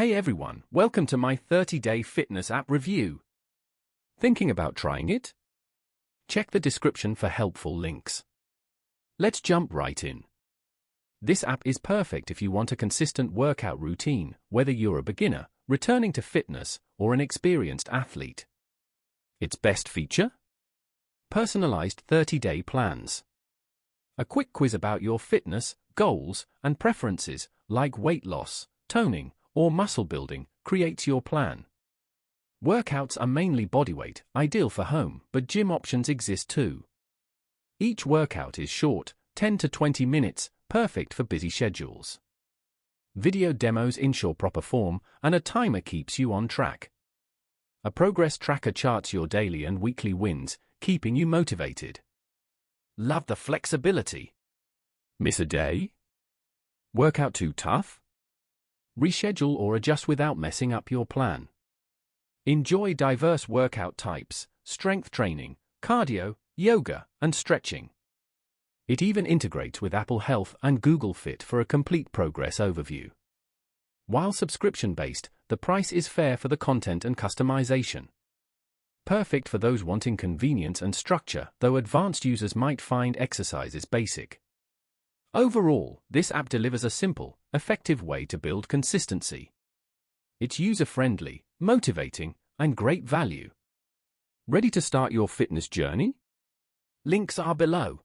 Hey everyone, welcome to my 30-day fitness app review. Thinking about trying it? Check the description for helpful links. Let's jump right in. This app is perfect if you want a consistent workout routine, whether you're a beginner, returning to fitness, or an experienced athlete. Its best feature? Personalized 30-day plans. A quick quiz about your fitness, goals, and preferences, like weight loss, toning, or muscle building, creates your plan. Workouts are mainly bodyweight, ideal for home, but gym options exist too. Each workout is short, 10 to 20 minutes, perfect for busy schedules. Video demos ensure proper form, and a timer keeps you on track. A progress tracker charts your daily and weekly wins, keeping you motivated. Love the flexibility. Miss a day? Workout too tough? Reschedule or adjust without messing up your plan. Enjoy diverse workout types, strength training, cardio, yoga, and stretching. It even integrates with Apple Health and Google Fit for a complete progress overview. While subscription-based, the price is fair for the content and customization. Perfect for those wanting convenience and structure, though advanced users might find exercises basic. Overall, this app delivers a simple, effective way to build consistency. It's user-friendly, motivating, and great value. Ready to start your fitness journey? Links are below.